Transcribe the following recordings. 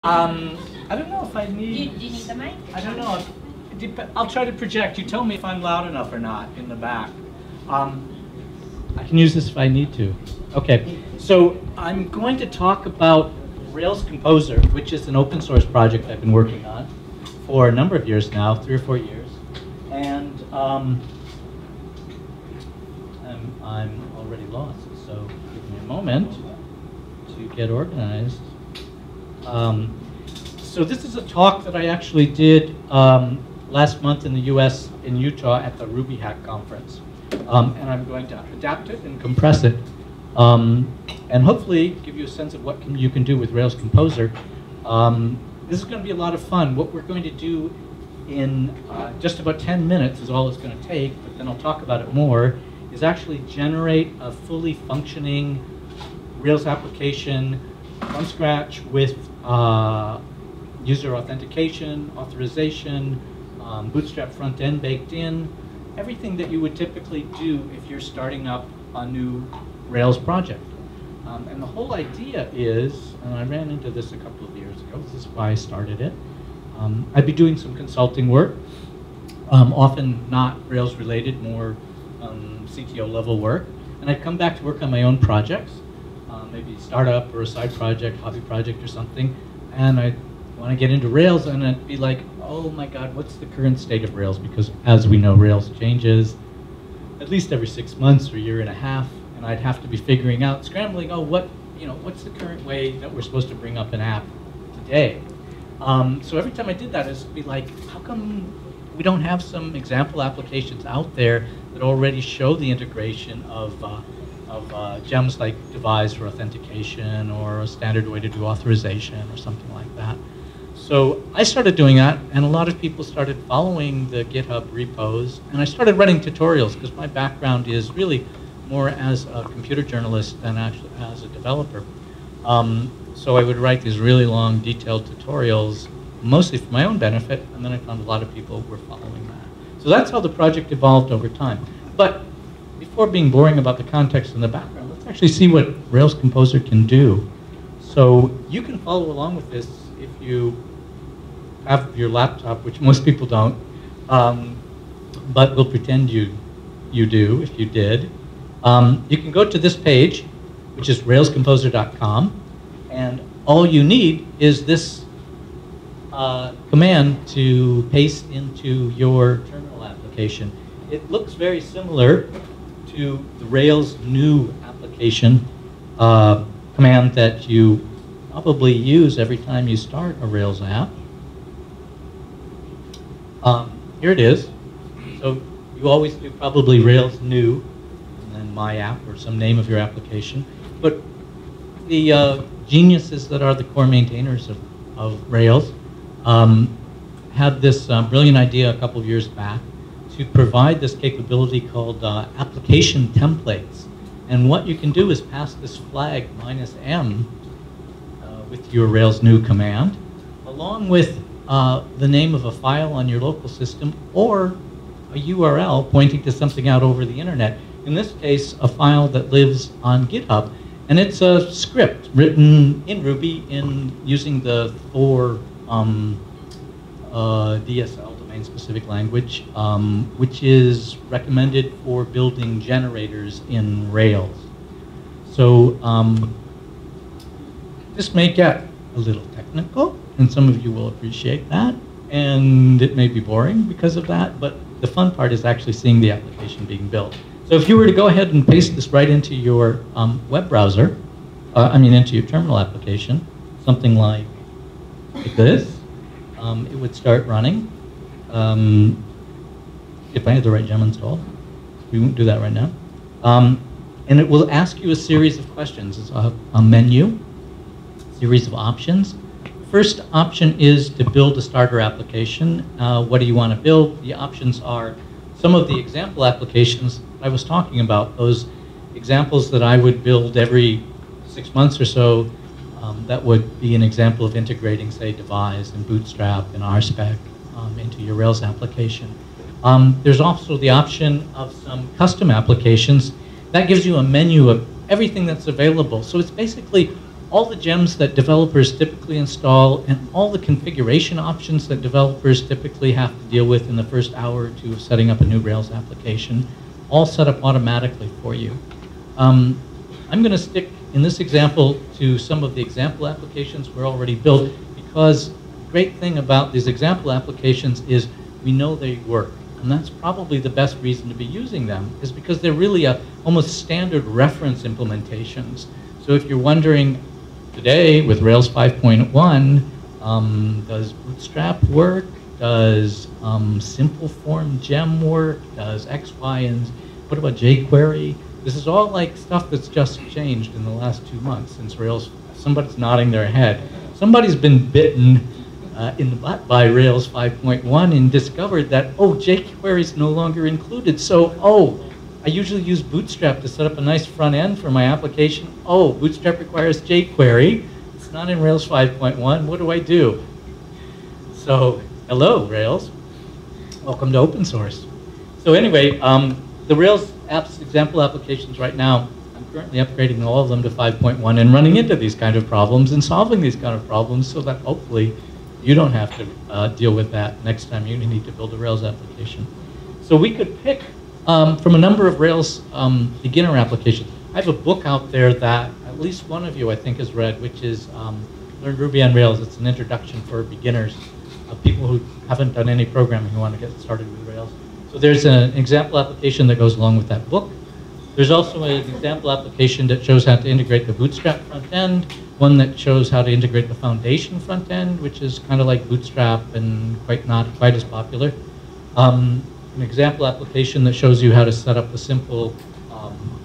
I don't know if I need... Do you need the mic? I don't know. I'll try to project. You tell me if I'm loud enough or not in the back. I can use this if I need to. Okay, so I'm going to talk about Rails Composer, which is an open source project I've been working on for a number of years now, 3 or 4 years. And I'm already lost, so give me a moment to get organized. So this is a talk that I actually did last month in the US, in Utah, at the Ruby Hack conference. And I'm going to adapt it and compress it, and hopefully give you a sense of what you can do with Rails Composer. This is going to be a lot of fun. What we're going to do in just about 10 minutes is all it's going to take, but then I'll talk about it more, is actually generate a fully functioning Rails application from scratch with user authentication, authorization, Bootstrap front end baked in, everything that you would typically do if you're starting up a new Rails project. And the whole idea is, and I ran into this a couple of years ago, this is why I started it, I'd be doing some consulting work, often not Rails related, more CTO level work, and I'd come back to work on my own projects, maybe a startup or a side project, hobby project or something, and I'd want to get into Rails, and I'd be like, oh my God, what's the current state of Rails? Because as we know, Rails changes at least every 6 months or a year and a half, and I'd have to be figuring out, scrambling, oh, what's the current way that we're supposed to bring up an app today? So every time I did that, it'd be like, how come we don't have some example applications out there that already show the integration of gems like devise for authentication or a standard way to do authorization or something like that? So I started doing that, and a lot of people started following the GitHub repos, and I started writing tutorials because my background is really more as a computer journalist than actually as a developer. So I would write these really long, detailed tutorials, mostly for my own benefit, and then I found a lot of people were following that. So that's how the project evolved over time. But before being boring about the context and the background, let's actually see what Rails Composer can do. So you can follow along with this if you have your laptop, which most people don't, but we'll pretend you do if you did. You can go to this page, which is railscomposer.com, and all you need is this command to paste into your terminal application. It looks very similar to the Rails new application command that you probably use every time you start a Rails app. Here it is. So you always do probably Rails new, and then my app or some name of your application. But the geniuses that are the core maintainers of Rails had this brilliant idea a couple of years back to provide this capability called application templates. And what you can do is pass this flag -m with your Rails new command, along with the name of a file on your local system or a URL pointing to something out over the internet. In this case, a file that lives on GitHub. And it's a script written in Ruby using the Thor DSL, domain-specific language, which is recommended for building generators in Rails. So this may get a little technical, and some of you will appreciate that, and it may be boring because of that, but the fun part is actually seeing the application being built. So if you were to go ahead and paste this right into your web browser, into your terminal application, something like this, it would start running. If I had the right gem installed. We won't do that right now. And it will ask you a series of questions. It's a menu, series of options. First option is to build a starter application. What do you want to build? The options are some of the example applications I was talking about, those examples that I would build every 6 months or so. That would be an example of integrating, say, devise and Bootstrap and RSpec into your Rails application. There's also the option of some custom applications. That gives you a menu of everything that's available. So it's basically all the gems that developers typically install and all the configuration options that developers typically have to deal with in the first hour or two of setting up a new Rails application, all set up automatically for you. I'm going to stick in this example to some of the example applications we're already built, because the great thing about these example applications is we know they work. And that's probably the best reason to be using them, is because they're really almost standard reference implementations. So if you're wondering today with Rails 5.1, does Bootstrap work? Does simple form gem work? Does X, Y, and what about jQuery? This is all like stuff that's just changed in the last 2 months since Rails. Somebody's nodding their head. Somebody's been bitten in the butt by Rails 5.1 and discovered that, oh, jQuery is no longer included. So, oh, I usually use Bootstrap to set up a nice front end for my application. Oh, Bootstrap requires jQuery. It's not in Rails 5.1. What do I do? So, hello, Rails. Welcome to open source. So anyway, the Rails apps example applications right now, I'm currently upgrading all of them to 5.1 and running into these kind of problems and solving these kind of problems so that hopefully you don't have to deal with that next time you need to build a Rails application. So we could pick from a number of Rails beginner applications. I have a book out there that at least one of you I think has read, which is Learn Ruby on Rails. It's an introduction for beginners, people who haven't done any programming who want to get started with Rails. So there's an example application that goes along with that book. There's also an example application that shows how to integrate the Bootstrap front end, one that shows how to integrate the Foundation front end, which is kind of like Bootstrap and not quite as popular. An example application that shows you how to set up a simple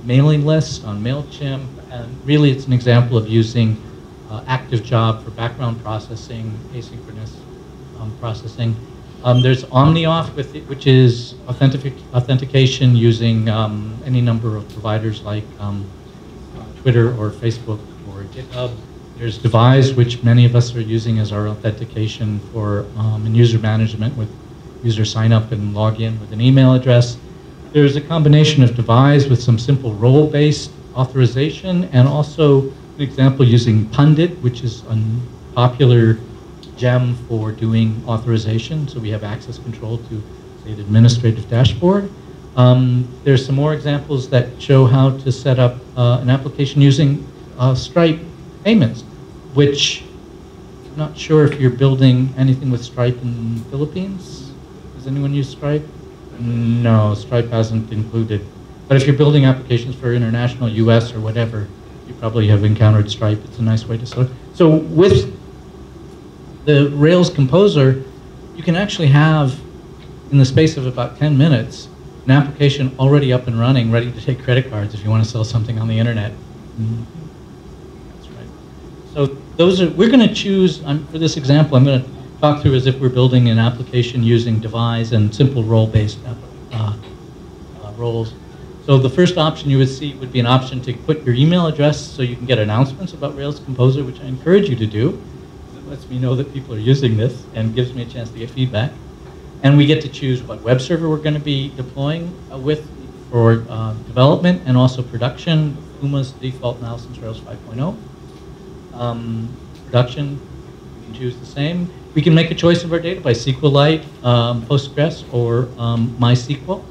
mailing list on MailChimp, and really it's an example of using ActiveJob for background processing, asynchronous processing. There's OmniAuth, which is authentication using any number of providers like Twitter or Facebook or GitHub. There's Devise, which many of us are using as our authentication for and user management with user sign up and log in with an email address. There's a combination of Devise with some simple role-based authorization, and also an example using Pundit, which is a popular gem for doing authorization. So we have access control to, say, the administrative dashboard. There's some more examples that show how to set up an application using Stripe payments, which I'm not sure if you're building anything with Stripe in the Philippines. Does anyone use Stripe? No, Stripe hasn't included. But if you're building applications for international, US, or whatever, you probably have encountered Stripe. It's a nice way to start. So with the Rails Composer, you can actually have, in the space of about 10 minutes, an application already up and running, ready to take credit cards if you want to sell something on the internet. That's right. So those are, we're going to choose, for this example, I'm going to talk through as if we're building an application using Devise and simple role-based roles. So the first option you would see would be an option to put your email address so you can get announcements about Rails Composer, which I encourage you to do. It lets me know that people are using this and gives me a chance to get feedback. And we get to choose what web server we're going to be deploying with for development and also production. Puma's default now since Rails 5.0. Production, we can choose the same. We can make a choice of our database, SQLite, Postgres, or MySQL.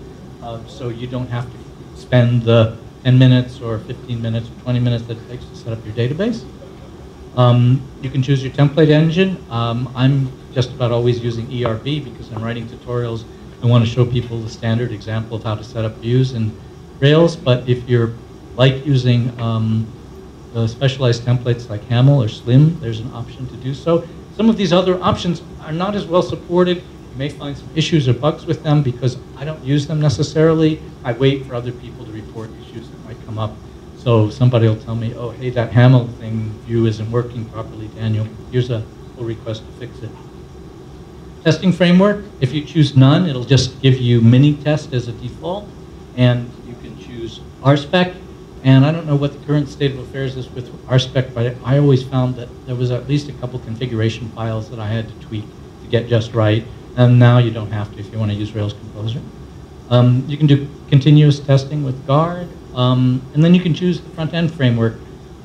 So you don't have to spend the 10 minutes or 15 minutes or 20 minutes that it takes to set up your database. You can choose your template engine. I'm just about always using ERB because I'm writing tutorials. I want to show people the standard example of how to set up views in Rails. But if you're like using the specialized templates like Haml or Slim, there's an option to do so. Some of these other options are not as well supported. You may find some issues or bugs with them because I don't use them necessarily. I wait for other people to report issues that might come up. So somebody will tell me, oh, hey, that Haml thing view isn't working properly, Daniel. Here's a pull request to fix it. Testing framework, if you choose none, it'll just give you mini-test as a default. And you can choose RSpec. And I don't know what the current state of affairs is with RSpec, but I always found that there was at least a couple configuration files that I had to tweak to get just right. And now you don't have to if you want to use Rails Composer. You can do continuous testing with Guard. And then you can choose the front-end framework.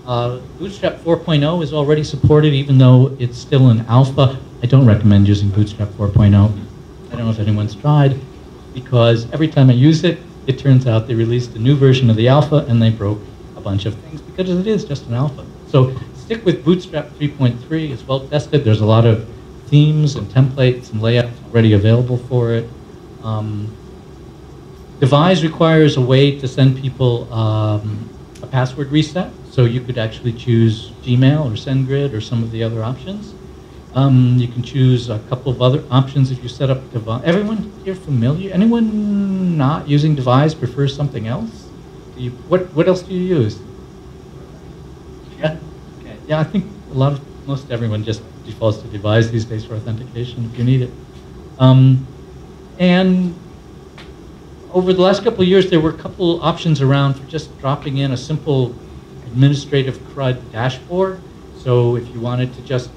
Bootstrap 4.0 is already supported, even though it's still in alpha. I don't recommend using Bootstrap 4.0. I don't know if anyone's tried, because every time I use it, it turns out they released a new version of the alpha and they broke a bunch of things because it is just an alpha. So stick with Bootstrap 3.3. It's well tested. There's a lot of themes and templates and layouts already available for it. Devise requires a way to send people a password reset. So you could actually choose Gmail or SendGrid or some of the other options. You can choose a couple of other options if you set up Devise. Everyone here familiar? Anyone not using Devise prefers something else? What else do you use? Yeah. Okay. Yeah, I think most everyone just defaults to Devise these days for authentication if you need it. And over the last couple of years, there were a couple options around for just dropping in a simple administrative CRUD dashboard. So if you wanted to just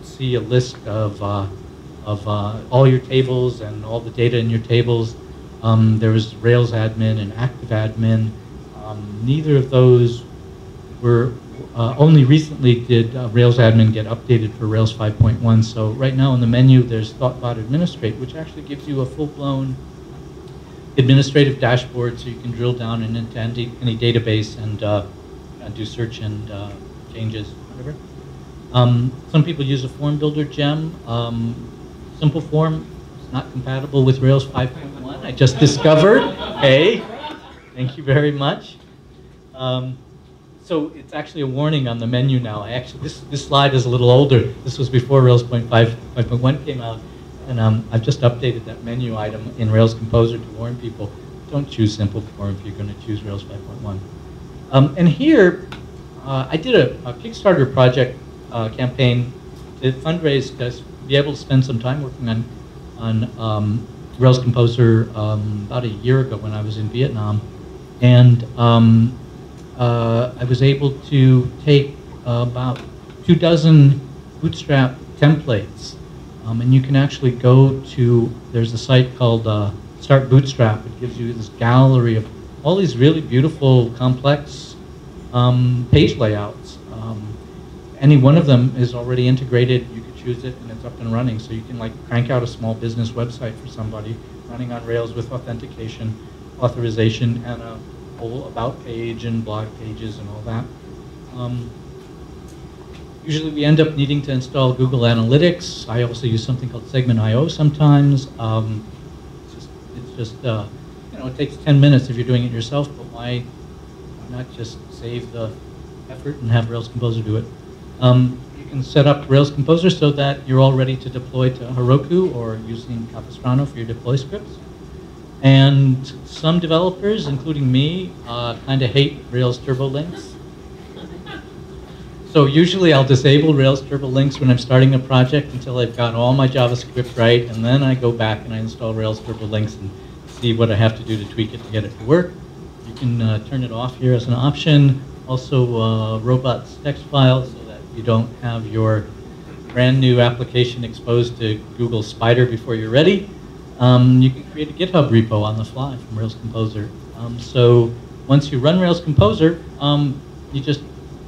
see a list of all your tables and all the data in your tables, there was Rails admin and active admin. Neither of those were, only recently did Rails admin get updated for Rails 5.1. So right now in the menu, there's ThoughtBot Administrate, which actually gives you a full-blown administrative dashboard, so you can drill down into any database and do search and changes, whatever. Some people use a form builder gem. Simple form is not compatible with Rails 5.1. I just discovered. Hey, thank you very much. So it's actually a warning on the menu now. This slide is a little older. This was before Rails 5.1 came out. And I've just updated that menu item in Rails Composer to warn people, don't choose simple form if you're going to choose Rails 5.1. And here, I did a Kickstarter project campaign to fundraise to be able to spend some time working on Rails Composer about a year ago when I was in Vietnam. And I was able to take about 24 Bootstrap templates. And you can actually go to, there's a site called Start Bootstrap. It gives you this gallery of all these really beautiful, complex page layouts. Any one of them is already integrated. You could choose it, and it's up and running. So you can like crank out a small business website for somebody running on Rails with authentication, authorization, and a whole about page and blog pages and all that. Usually we end up needing to install Google Analytics. I also use something called Segment.io sometimes. It's just you know, it takes 10 minutes if you're doing it yourself, but why not just save the effort and have Rails Composer do it? You can set up Rails Composer so that you're all ready to deploy to Heroku or using Capistrano for your deploy scripts. And some developers, including me, kind of hate Rails Turbo Links. So usually I'll disable Rails Turbo Links when I'm starting a project until I've got all my JavaScript right, and then I go back and I install Rails Turbo Links and see what I have to do to tweak it to get it to work. You can turn it off here as an option. Also, robots text files so that you don't have your brand new application exposed to Google Spider before you're ready. You can create a GitHub repo on the fly from Rails Composer. So once you run Rails Composer, you just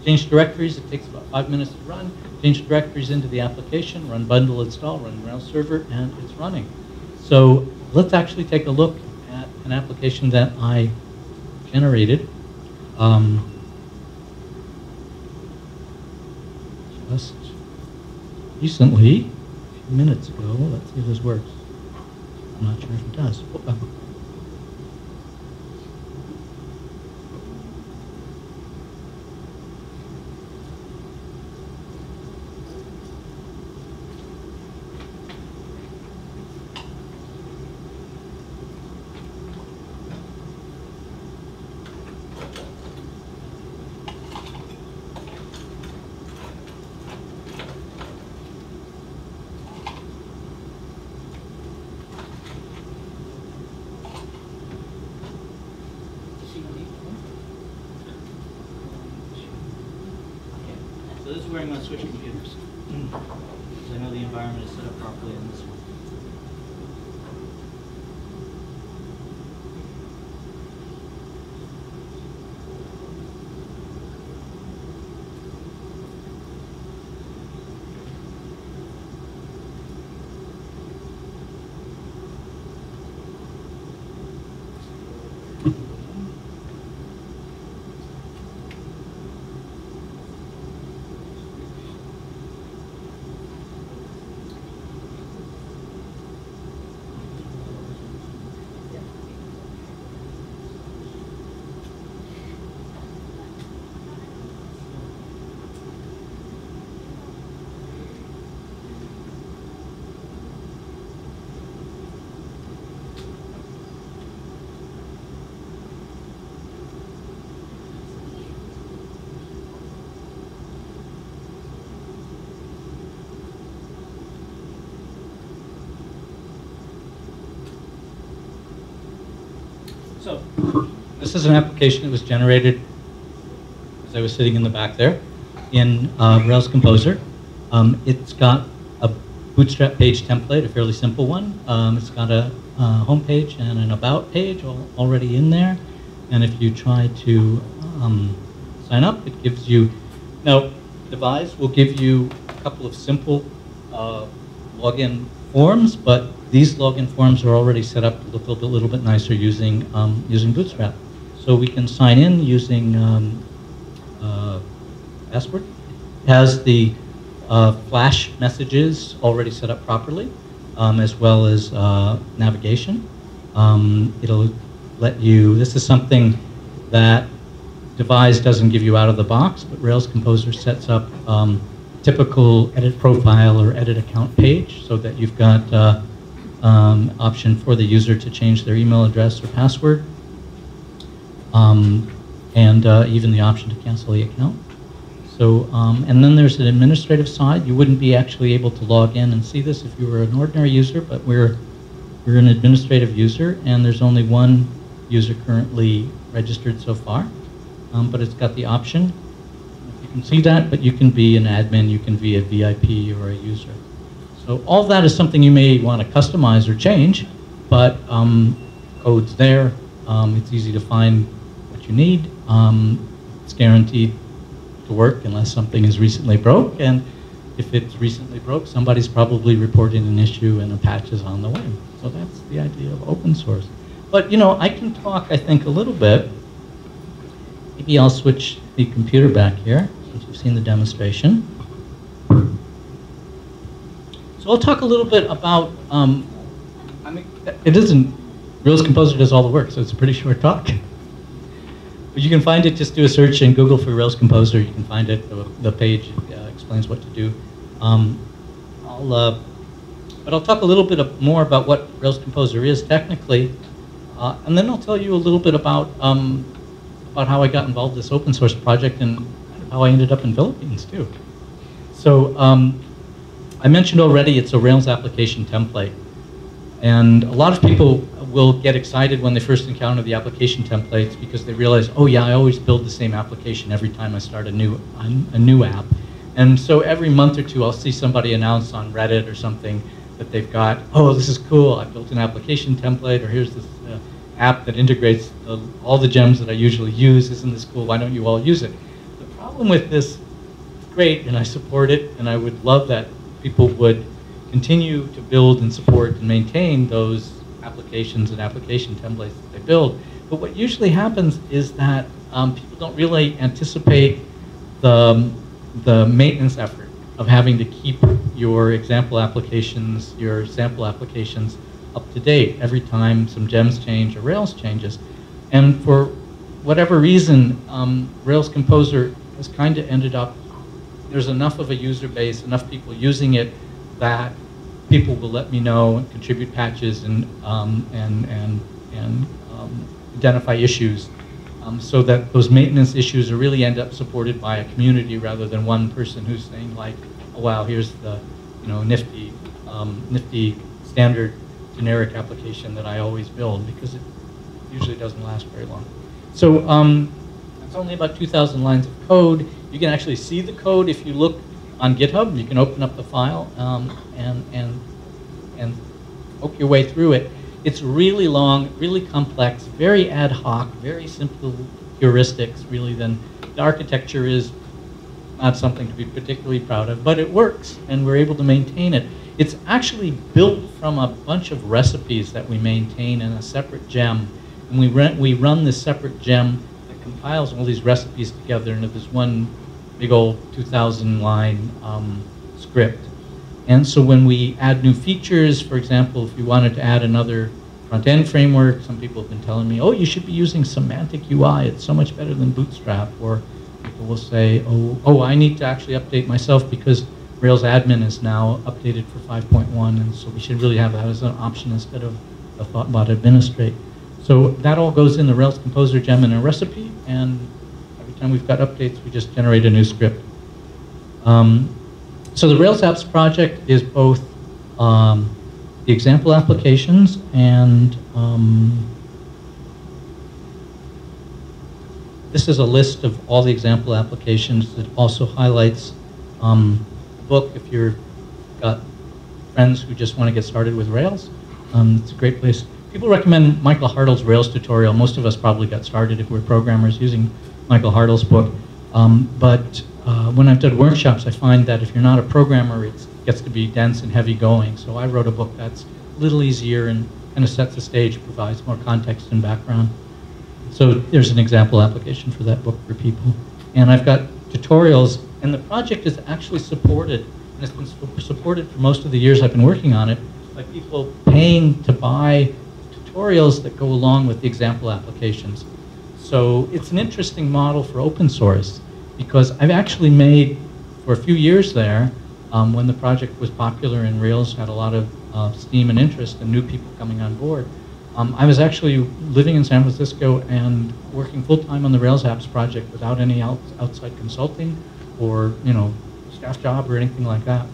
change directories. It takes about 5 minutes to run. Change directories into the application, run bundle install, run Rails server, and it's running. So let's actually take a look at an application that I generated just recently, a few minutes ago. Let's see if this works. I'm not sure if it does. So this is where I'm going to switch computers. Because I know the environment is set up properly on this one. So this is an application that was generated as I was sitting in the back there in Rails Composer. It's got a Bootstrap page template, a fairly simple one. It's got a home page and an about page already in there. And if you try to sign up, it gives you, now Devise will give you a couple of simple login forms, but these login forms are already set up to look a little bit nicer using Bootstrap. So we can sign in using password. It has the flash messages already set up properly, as well as navigation. It'll let you, this is something that Devise doesn't give you out of the box, but Rails Composer sets up typical edit profile or edit account page so that you've got option for the user to change their email address or password, and even the option to cancel the account. So, and then there's an administrative side. You wouldn't be actually able to log in and see this if you were an ordinary user, but we're an administrative user, and there's only one user currently registered so far. But it's got the option. You can see that, but you can be an admin, you can be a VIP or a user. So all that is something you may want to customize or change, but code's there. It's easy to find what you need. It's guaranteed to work unless something is recently broke, and if it's recently broke, somebody's probably reporting an issue and a patch is on the way. So that's the idea of open source. But you know, I can talk, I think, a little bit. Maybe I'll switch the computer back here, since you've seen the demonstration. So I'll talk a little bit about, I mean, it isn't, Rails Composer does all the work, so it's a pretty short talk. But you can find it, just do a search in Google for Rails Composer, you can find it, the page explains what to do. But I'll talk a little bit more about what Rails Composer is technically, and then I'll tell you a little bit about how I got involved in this open source project and how I ended up in Philippines too. So I mentioned already it's a Rails application template. And a lot of people will get excited when they first encounter the application templates because they realize, oh yeah, I always build the same application every time I start a new app. And so every month or two I'll see somebody announce on Reddit or something that they've got, oh, this is cool, I built an application template, or here's this app that integrates all the gems that I usually use. Isn't this cool? Why don't you all use it? The problem with this, it's great, and I support it, and I would love that people would continue to build and support and maintain those applications and application templates that they build. But what usually happens is that people don't really anticipate the maintenance effort of having to keep your example applications, your sample applications up to date every time some gems change or Rails changes. And for whatever reason, Rails Composer has kind of ended up, there's enough of a user base, enough people using it that people will let me know and contribute patches and identify issues so that those maintenance issues are really end up supported by a community rather than one person who's saying like, oh wow, here's the nifty standard generic application that I always build, because it usually doesn't last very long. So it's only about 2,000 lines of code. You can actually see the code if you look on GitHub. You can open up the file and poke your way through it. It's really long, really complex, very ad hoc, very simple heuristics, really. Then the architecture is not something to be particularly proud of, but it works, and we're able to maintain it. It's actually built from a bunch of recipes that we maintain in a separate gem. And we run this separate gem that compiles all these recipes together into this one big old 2,000 line script. And so when we add new features, for example, if you wanted to add another front-end framework, some people have been telling me, oh, you should be using semantic UI, it's so much better than Bootstrap. Or people will say, oh, I need to actually update myself because Rails admin is now updated for 5.1, and so we should really have that as an option instead of a thought about administrate. So that all goes in the Rails Composer gem in a recipe, and every time we've got updates, we just generate a new script. So the Rails Apps project is both the example applications and this is a list of all the example applications that also highlights the book if you've got friends who just want to get started with Rails. It's a great place. People recommend Michael Hartle's Rails tutorial. Most of us probably got started if we're programmers using Michael Hartle's book. But when I've done workshops, I find that if you're not a programmer, it gets to be dense and heavy going. So I wrote a book that's a little easier and kind of sets the stage, provides more context and background. So there's an example application for that book for people. And I've got tutorials, and the project is actually supported, and it's been supported for most of the years I've been working on it, by people paying to buy tutorials that go along with the example applications. So it's an interesting model for open source, because I've actually made, for a few years there, when the project was popular and Rails had a lot of steam and interest and new people coming on board, I was actually living in San Francisco and working full-time on the Rails apps project without any outside consulting or staff job or anything like that.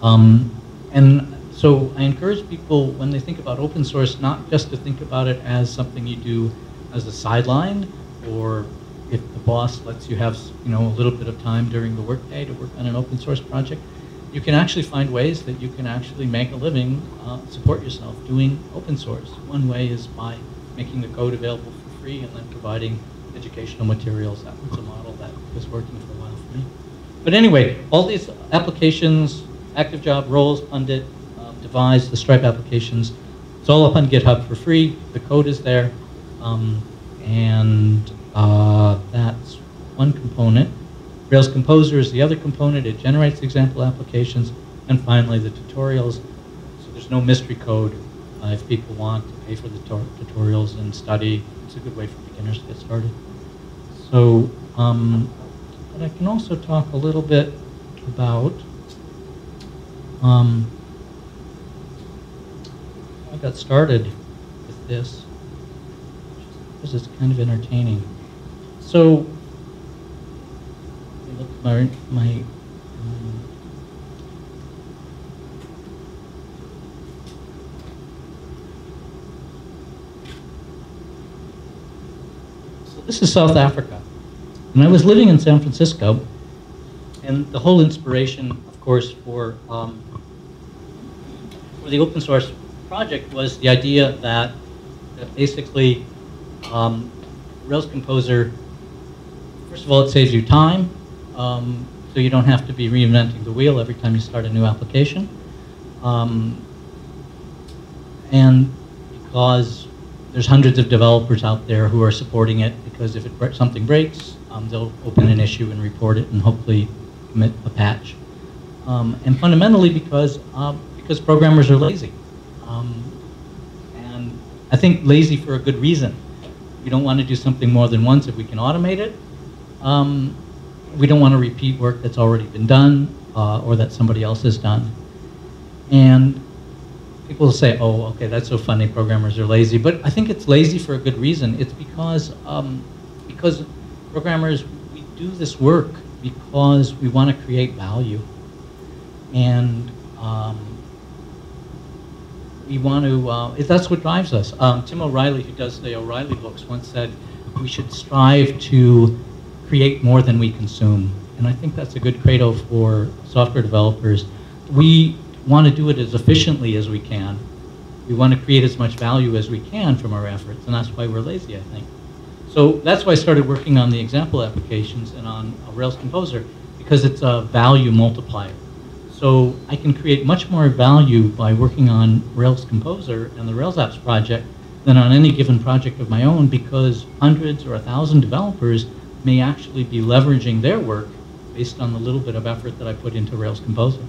And so I encourage people, when they think about open source, not just to think about it as something you do as a sideline, or if the boss lets you have a little bit of time during the workday to work on an open source project. You can actually find ways that you can actually make a living, support yourself doing open source. One way is by making the code available for free and then providing educational materials. That was a model that was working for a while for me. But anyway, all these applications, ActiveJob, Roles, Pundit, Devise, the Stripe applications, it's all up on GitHub for free. The code is there. That's one component. Rails Composer is the other component. It generates example applications. And finally, the tutorials. So there's no mystery code. If people want to pay for the tutorials and study, it's a good way for beginners to get started. So, but I can also talk a little bit about how I got started with this, because it's kind of entertaining. So, look at my so this is South Africa, and I was living in San Francisco, and the whole inspiration, of course, for the open source project was the idea that basically Rails Composer, first of all, it saves you time. So you don't have to be reinventing the wheel every time you start a new application. And because there's hundreds of developers out there who are supporting it, because if something breaks, they'll open an issue and report it and hopefully commit a patch. And fundamentally because programmers are lazy. And I think lazy for a good reason. We don't want to do something more than once if we can automate it. We don't want to repeat work that's already been done or that somebody else has done. And people will say, oh, okay, that's so funny, programmers are lazy. But I think it's lazy for a good reason. It's because programmers, we do this work because we want to create value. And we want to, that's what drives us. Tim O'Reilly, who does the O'Reilly books, once said, we should strive to create more than we consume. And I think that's a good credo for software developers. We want to do it as efficiently as we can. We want to create as much value as we can from our efforts, and that's why we're lazy, I think. So that's why I started working on the example applications and on Rails Composer, because it's a value multiplier. So I can create much more value by working on Rails Composer and the Rails Apps project than on any given project of my own, because hundreds or 1,000 developers may actually be leveraging their work based on the little bit of effort that I put into Rails Composer.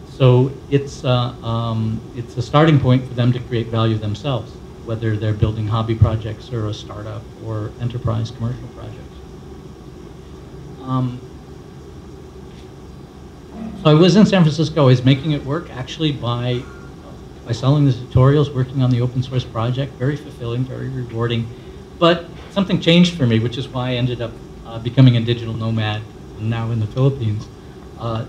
So it's a starting point for them to create value themselves, whether they're building hobby projects or a startup or enterprise commercial projects. So I was in San Francisco. I was making it work actually by selling the tutorials, working on the open source project. Very fulfilling, very rewarding. But something changed for me, which is why I ended up becoming a digital nomad, and now in the Philippines.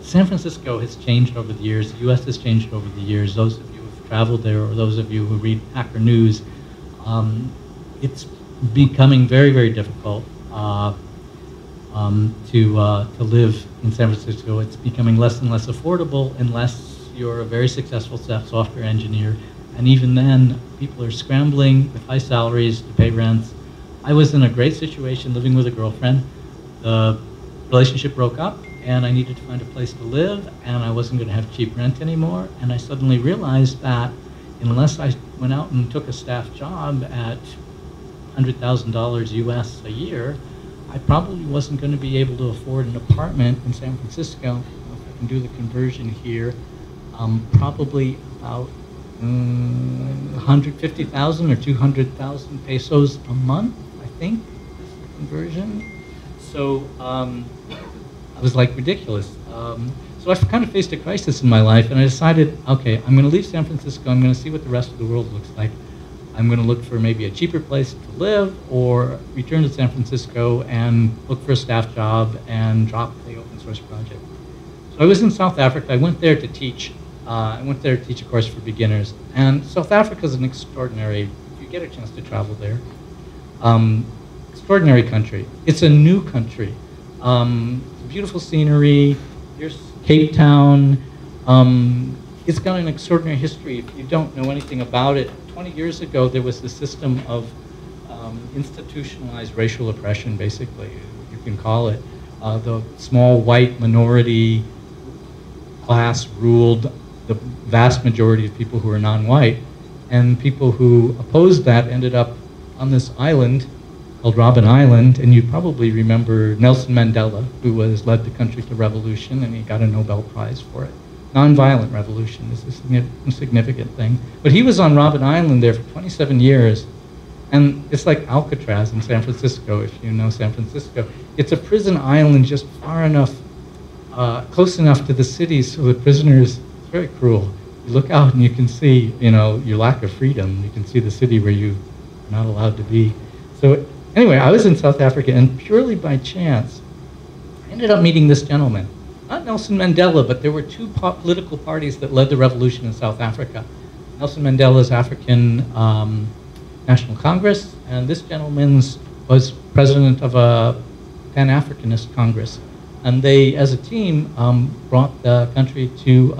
San Francisco has changed over the years. The US has changed over the years. Those of you who have traveled there, or those of you who read Hacker News, it's becoming very, very difficult to live in San Francisco. It's becoming less and less affordable unless you're a very successful software engineer. And even then, people are scrambling with high salaries to pay rents. I was in a great situation living with a girlfriend. The relationship broke up, and I needed to find a place to live, and I wasn't going to have cheap rent anymore. And I suddenly realized that unless I went out and took a staff job at $100,000 US a year, I probably wasn't going to be able to afford an apartment in San Francisco. If I can do the conversion here, probably about 150,000 or 200,000 pesos a month, I think, is the conversion. So I was like ridiculous. So I kind of faced a crisis in my life, and I decided, okay, I'm going to leave San Francisco. I'm going to see what the rest of the world looks like. I'm going to look for maybe a cheaper place to live, or return to San Francisco and look for a staff job and drop the open source project. So I was in South Africa. I went there to teach. I went there to teach a course for beginners. And South Africa is an extraordinary, if you get a chance to travel there, extraordinary country. It's a new country. Beautiful scenery. Here's Cape Town. It's got an extraordinary history. If you don't know anything about it, 20 years ago there was the system of institutionalized racial oppression, basically, you can call it. The small white minority class ruled the vast majority of people who are non-white, and people who opposed that ended up on this island called Robben Island, and you probably remember Nelson Mandela, who led the country to revolution, and he got a Nobel Prize for it. Nonviolent revolution is a significant thing. But he was on Robben Island there for 27 years, and it's like Alcatraz in San Francisco, if you know San Francisco. It's a prison island just far enough, close enough to the city so the prisoners, it's very cruel. You look out and you can see, you know, your lack of freedom. You can see the city where you're not allowed to be. So anyway, I was in South Africa, and purely by chance, I ended up meeting this gentleman. Not Nelson Mandela, but there were two political parties that led the revolution in South Africa. Nelson Mandela's African National Congress, and this gentleman was president of a Pan-Africanist Congress. And they, as a team, brought the country to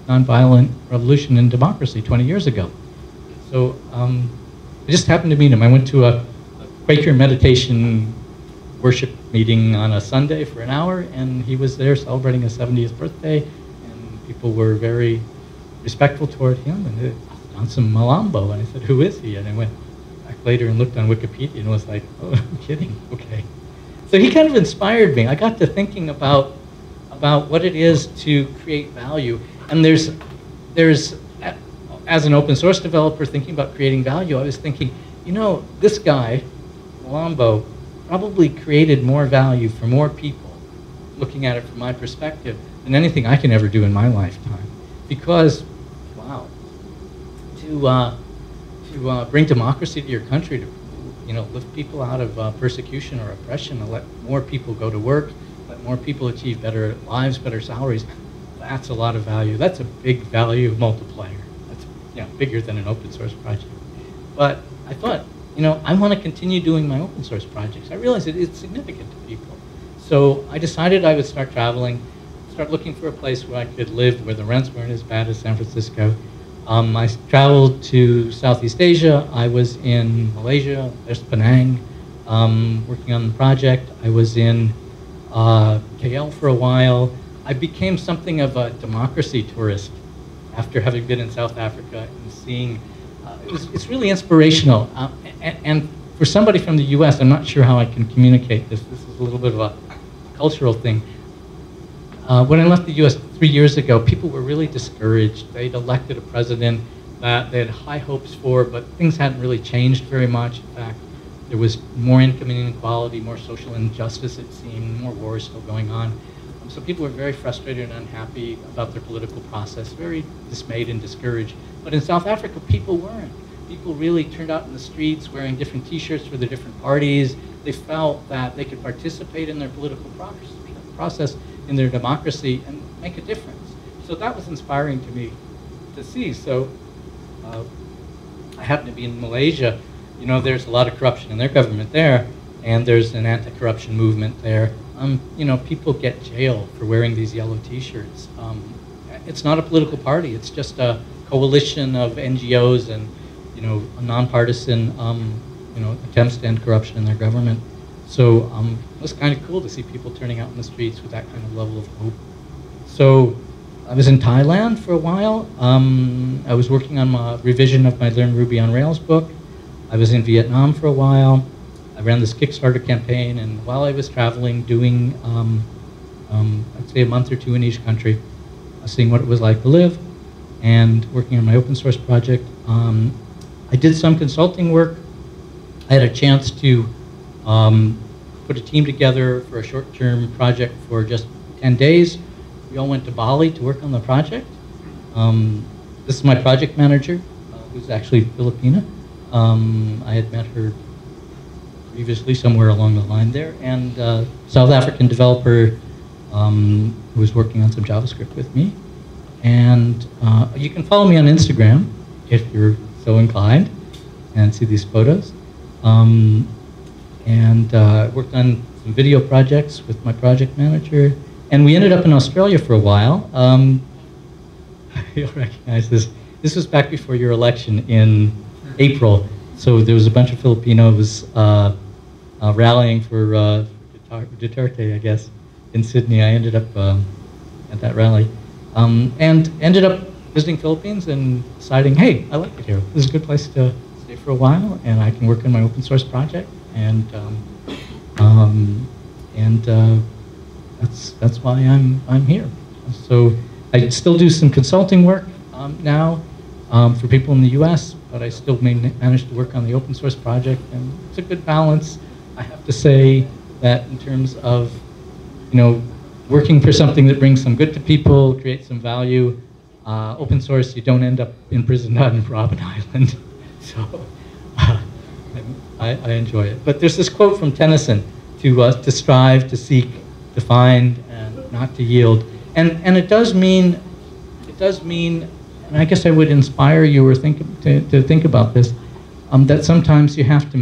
nonviolent revolution and democracy 20 years ago. So I just happened to meet him. I went to a Quaker meditation worship meeting on a Sunday for an hour, and he was there celebrating his 70th birthday, and people were very respectful toward him, and it on some Malambo, and I said, who is he? And I went back later and looked on Wikipedia and was like, oh, I'm kidding, okay. So he kind of inspired me. I got to thinking about what it is to create value, and there's as an open source developer thinking about creating value, I was thinking, you know, this guy, Malambo, probably created more value for more people, looking at it from my perspective, than anything I can ever do in my lifetime. Because, wow, to bring democracy to your country, to lift people out of persecution or oppression, and let more people go to work, let more people achieve better lives, better salaries, that's a lot of value. That's a big value multiplier. That's bigger than an open source project. But I thought, I want to continue doing my open source projects. I realized it's significant to people. So I decided I would start traveling, start looking for a place where I could live, where the rents weren't as bad as San Francisco. I traveled to Southeast Asia. I was in Malaysia, there's Penang, working on the project. I was in KL for a while. I became something of a democracy tourist after having been in South Africa and seeing. It's really inspirational. And for somebody from the US, I'm not sure how I can communicate this. This is a little bit of a cultural thing. When I left the US 3 years ago, people were really discouraged. They'd elected a president that they had high hopes for, but things hadn't really changed very much. In fact, there was more income inequality, more social injustice, it seemed, more wars still going on. So people were very frustrated and unhappy about their political process, very dismayed and discouraged. But in South Africa, people weren't. People really turned out in the streets wearing different T-shirts for the different parties. They felt that they could participate in their political process, in their democracy, and make a difference. So that was inspiring to me to see. So I happened to be in Malaysia you know, there's a lot of corruption in their government there, and there's an anti-corruption movement there. You know, people get jailed for wearing these yellow T-shirts. It's not a political party. It's just a coalition of NGOs and, you know, a nonpartisan, you know, attempts to end corruption in their government. So it was kind of cool to see people turning out in the streets with that kind of level of hope. So I was in Thailand for a while. I was working on my revision of my Learn Ruby on Rails book. I was in Vietnam for a while. I ran this Kickstarter campaign, and while I was traveling, doing, I'd say a month or two in each country, seeing what it was like to live, and working on my open source project. I did some consulting work. I had a chance to put a team together for a short-term project for just 10 days. We all went to Bali to work on the project. This is my project manager, who's actually Filipina. I had met her previously somewhere along the line there, and South African developer who was working on some JavaScript with me. And you can follow me on Instagram if you're so inclined and see these photos. I worked on some video projects with my project manager. And we ended up in Australia for a while. You'll recognize this. This was back before your election in April. So there was a bunch of Filipinos rallying for Duterte, I guess, in Sydney. I ended up at that rally. And ended up visiting Philippines and deciding, hey, I like it here. This is a good place to stay for a while, and I can work on my open source project. And that's why I'm here. So I still do some consulting work now for people in the U.S., but I still manage to work on the open source project, and it's a good balance. I have to say that in terms of, you know, working for something that brings some good to people, creates some value, open source, you don't end up imprisoned on Robben Island. So I enjoy it. But there's this quote from Tennyson, to strive, to seek, to find, and not to yield. And it does mean, and I guess I would inspire you or to think about this, that sometimes you have to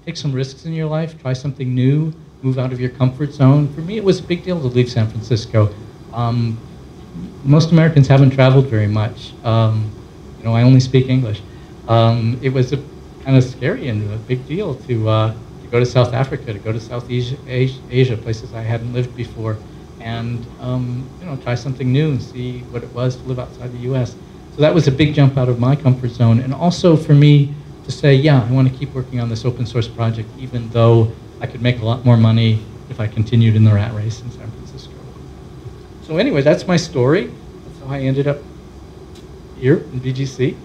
take some risks in your life, try something new, move out of your comfort zone. For me, it was a big deal to leave San Francisco. Most Americans haven't traveled very much. You know, I only speak English. It was kind of scary and a big deal to go to South Africa, to go to Southeast Asia, places I hadn't lived before, and you know, try something new and see what it was to live outside the U.S. So that was a big jump out of my comfort zone, and also for me to say, yeah, I want to keep working on this open source project, even though I could make a lot more money if I continued in the rat race in San Francisco. So anyway, that's my story. That's how I ended up here in VGC.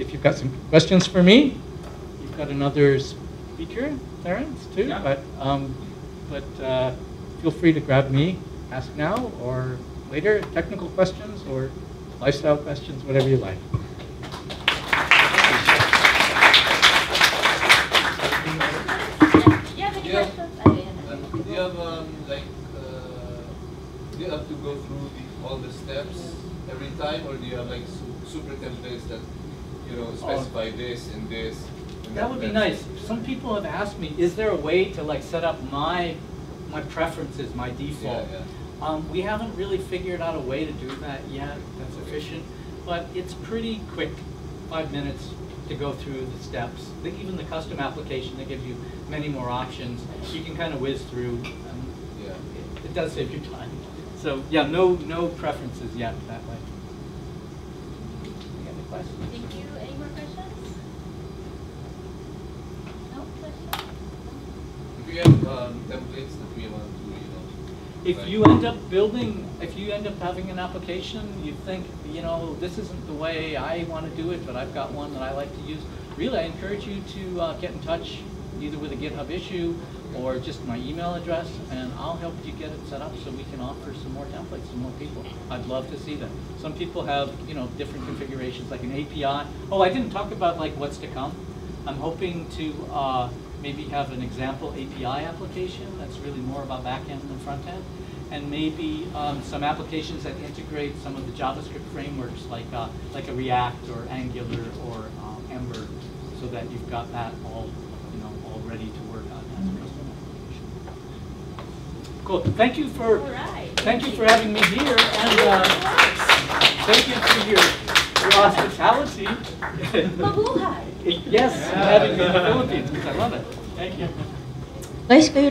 If you've got some questions for me, you've got another speaker, Terrence, too. Yeah. But feel free to grab me, ask now or later, technical questions or lifestyle questions, whatever you like. Do you have to go through all the steps every time, or do you have like super templates that, you know, specify this and this? And that would be nice. Some people have asked me, is there a way to like set up my preferences, my default? Yeah, yeah. We haven't really figured out a way to do that yet that's efficient, but it's pretty quick, 5 minutes to go through the steps. Even the custom application, they give you many more options. You can kind of whiz through. Yeah. It does save you time. So yeah, no preferences yet that way. Any other questions? Thank you. Any more questions? No questions? If you have templates that we want to, you know, if like you end up having an application, you think, you know, this isn't the way I want to do it, but I've got one that I like to use. Really, I encourage you to get in touch either with a GitHub issue or just my email address, and I'll help you get it set up so we can offer some more templates to more people. I'd love to see that. Some people have, you know, different configurations, like an API. Oh, I didn't talk about like what's to come. I'm hoping to maybe have an example API application that's really more about back-end than front-end. and maybe some applications that integrate some of the JavaScript frameworks like a React or Angular or Ember, so that you've got that all ready to work on as a custom application. Cool. Thank you for having me here, and thank you for your hospitality. Mabuhay! Yes, having me in the Philippines, because I love it. Thank you. Guys, kayo